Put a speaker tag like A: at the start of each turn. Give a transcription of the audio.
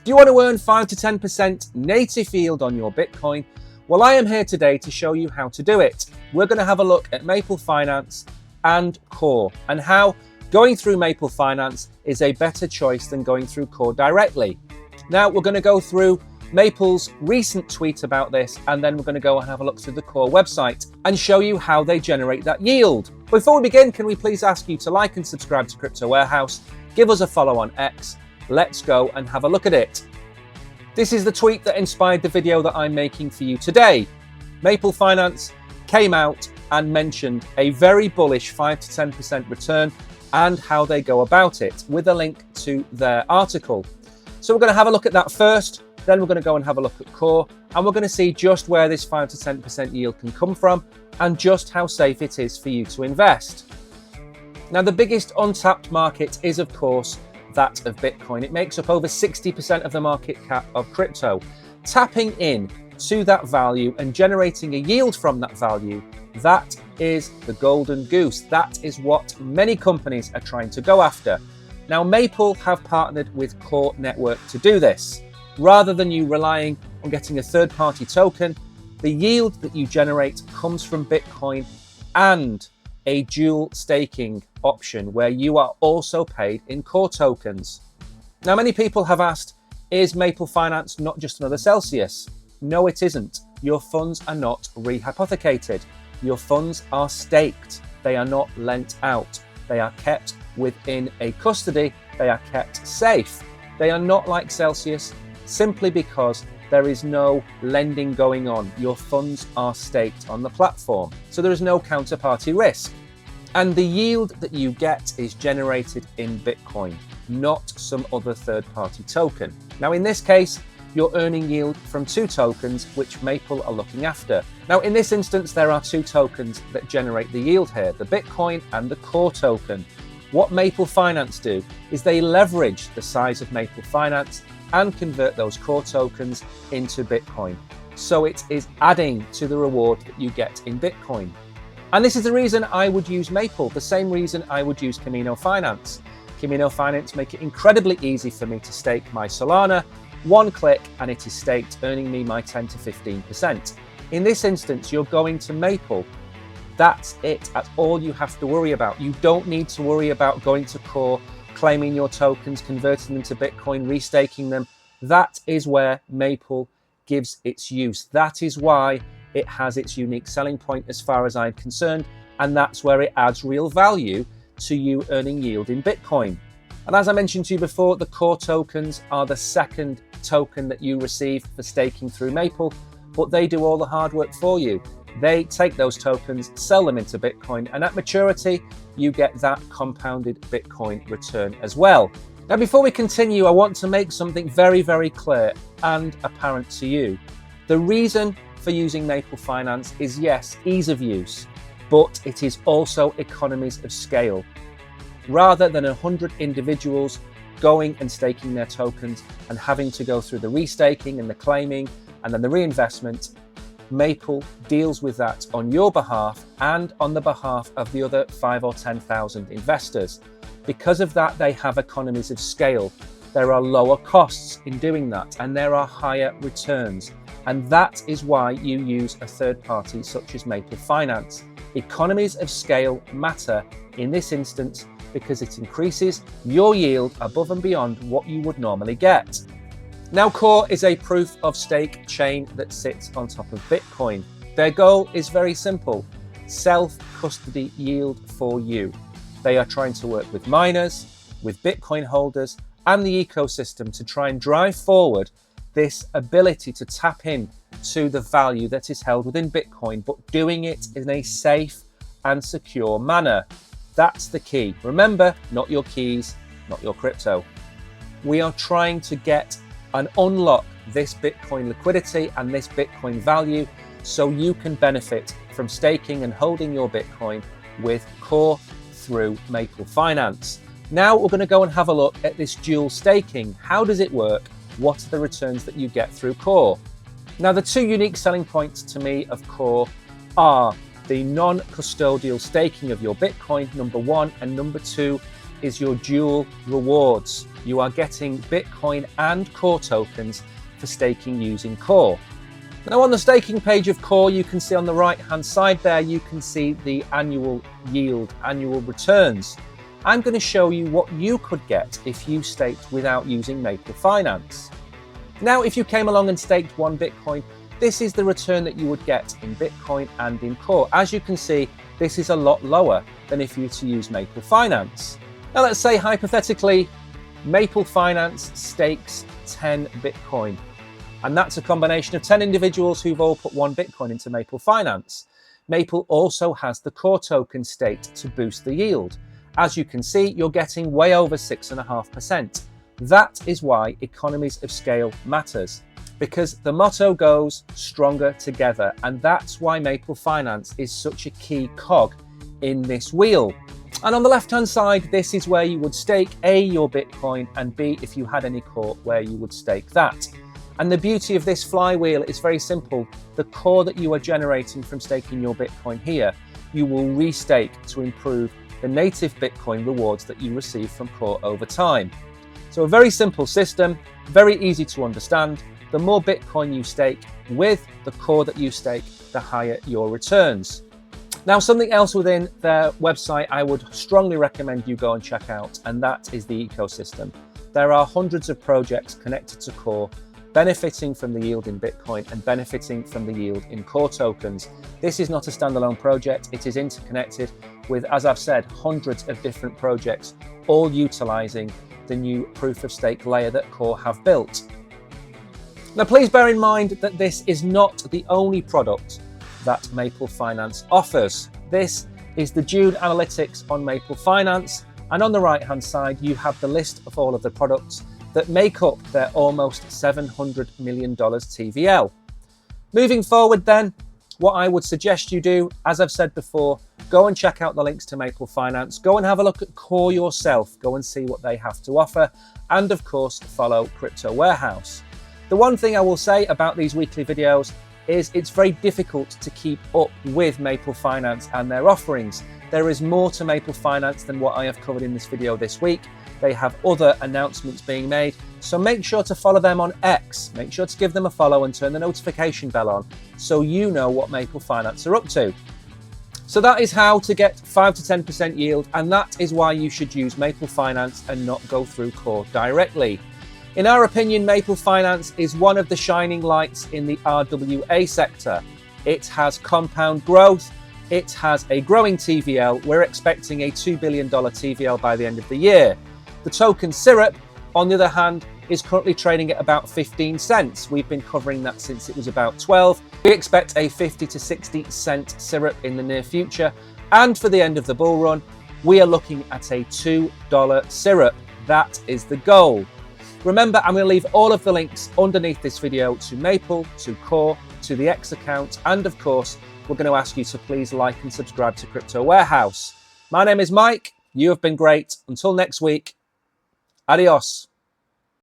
A: Do you want to earn 5 to 10% native yield on your Bitcoin? Well, I am here today to show you how to do it. We're going to have a look at Maple Finance and Core and how going through Maple Finance is a better choice than going through Core directly. Now, we're going to go through Maple's recent tweet about this, and then we're going to go and have a look through the Core website and show you how they generate that yield. Before we begin, can we please ask you to like and subscribe to Crypto Warehouse, give us a follow on X. Let's go and have a look at it. This is the tweet that inspired the video that I'm making for you today. Maple Finance came out and mentioned a very bullish 5 to 10% return and how they go about it with a link to their article. So we're going to have a look at that first. Then we're going to go and have a look at Core, and we're going to see just where this 5 to 10% yield can come from and just how safe it is for you to invest. Now, the biggest untapped market is, of course, that of Bitcoin. It makes up over 60% of the market cap of crypto. Tapping in to that value and generating a yield from that value, that is the golden goose. That is what many companies are trying to go after. Now, Maple have partnered with Core Network to do this. Rather than you relying on getting a third-party token, the yield that you generate comes from Bitcoin and a dual staking option where you are also paid in Core tokens. Now, many people have asked, is Maple Finance not just another Celsius? No, it isn't. Your funds are not rehypothecated. Your funds are staked. They are not lent out. They are kept within a custody. They are kept safe. They are not like Celsius, simply because there is no lending going on. Your funds are staked on the platform, so there is no counterparty risk. And the yield that you get is generated in Bitcoin, not some other third-party token. Now, in this case, you're earning yield from two tokens, which Maple are looking after. Now, in this instance, there are two tokens that generate the yield here, the Bitcoin and the Core token. What Maple Finance do is they leverage the size of Maple Finance and convert those Core tokens into Bitcoin. So it is adding to the reward that you get in Bitcoin. And this is the reason I would use Maple, the same reason I would use Camino Finance. Camino Finance make it incredibly easy for me to stake my Solana. One click and it is staked, earning me my 10 to 15%. In this instance, you're going to Maple. That's it. That's all you have to worry about. You don't need to worry about going to Core, claiming your tokens, converting them to Bitcoin, restaking them. That is where Maple gives its use. That is why it has its unique selling point as far as I'm concerned, and that's where it adds real value to you earning yield in Bitcoin. And as I mentioned to you before, the Core tokens are the second token that you receive for staking through Maple, but they do all the hard work for you. They take those tokens, sell them into Bitcoin, and at maturity, you get that compounded Bitcoin return as well. Now, before we continue, I want to make something very, very clear and apparent to you. The reason for using Maple Finance is, yes, ease of use, but it is also economies of scale. Rather than 100 individuals going and staking their tokens and having to go through the restaking and the claiming and then the reinvestment, Maple deals with that on your behalf and on the behalf of the other 5 or 10,000 investors. Because of that, they have economies of scale. There are lower costs in doing that, and there are higher returns. And that is why you use a third party such as Maple Finance. Economies of scale matter in this instance because it increases your yield above and beyond what you would normally get. Now, Core is a proof of stake chain that sits on top of Bitcoin. Their goal is very simple: self-custody yield for you. They are trying to work with miners, with Bitcoin holders, and the ecosystem to try and drive forward this ability to tap in to the value that is held within Bitcoin, but doing it in a safe and secure manner. That's the key. Remember, not your keys, not your crypto. We are trying to get and unlock this Bitcoin liquidity and this Bitcoin value so you can benefit from staking and holding your Bitcoin with Core through Maple Finance. Now we're going to go and have a look at this dual staking. How does it work? What are the returns that you get through Core? Now, the two unique selling points to me of Core are the non-custodial staking of your Bitcoin, number one, and number two, is your dual rewards. You are getting Bitcoin and Core tokens for staking using Core. Now on the staking page of Core, you can see on the right hand side there, you can see the annual yield, annual returns. I'm going to show you what you could get if you staked without using Maple Finance. Now, if you came along and staked 1 Bitcoin, this is the return that you would get in Bitcoin and in Core. As you can see, this is a lot lower than if you were to use Maple Finance. Now, let's say hypothetically, Maple Finance stakes 10 Bitcoin. And that's a combination of 10 individuals who've all put 1 Bitcoin into Maple Finance. Maple also has the Core token staked to boost the yield. As you can see, you're getting way over 6.5%. That is why economies of scale matters, because the motto goes stronger together. And that's why Maple Finance is such a key cog in this wheel. And on the left-hand side, this is where you would stake A, your Bitcoin, and B, if you had any Core, where you would stake that. And the beauty of this flywheel is very simple. The Core that you are generating from staking your Bitcoin here, you will restake to improve the native Bitcoin rewards that you receive from Core over time. So a very simple system, very easy to understand. The more Bitcoin you stake with the Core that you stake, the higher your returns. Now, something else within their website I would strongly recommend you go and check out, and that is the ecosystem. There are hundreds of projects connected to Core, benefiting from the yield in Bitcoin and benefiting from the yield in Core tokens. This is not a standalone project, it is interconnected with, as I've said, hundreds of different projects, all utilizing the new proof of stake layer that Core have built. Now, please bear in mind that this is not the only product that Maple Finance offers. This is the Dune analytics on Maple Finance, and on the right hand side you have the list of all of the products that make up their almost $700 million TVL. Moving forward then, what I would suggest you do, as I've said before, go and check out the links to Maple Finance, go and have a look at Core yourself, go and see what they have to offer, and of course follow Crypto Warehouse. The one thing I will say about these weekly videos is it's very difficult to keep up with Maple Finance and their offerings. There is more to Maple Finance than what I have covered in this video this week. They have other announcements being made, so make sure to follow them on X. Make sure to give them a follow and turn the notification bell on so you know what Maple Finance are up to. So that is how to get 5 to 10% yield, and that is why you should use Maple Finance and not go through Core directly. In our opinion, Maple Finance is one of the shining lights in the RWA sector. It has compound growth, it has a growing TVL. We're expecting a $2 billion TVL by the end of the year. The token Syrup, on the other hand, is currently trading at about 15 cents. We've been covering that since it was about 12. We expect a 50 to 60 cent Syrup in the near future. And for the end of the bull run, we are looking at a $2 Syrup. That is the goal. Remember, I'm going to leave all of the links underneath this video to Maple, to Core, to the X account, and of course, we're going to ask you to please like and subscribe to Crypto Warehouse. My name is Mike. You have been great. Until next week, adios.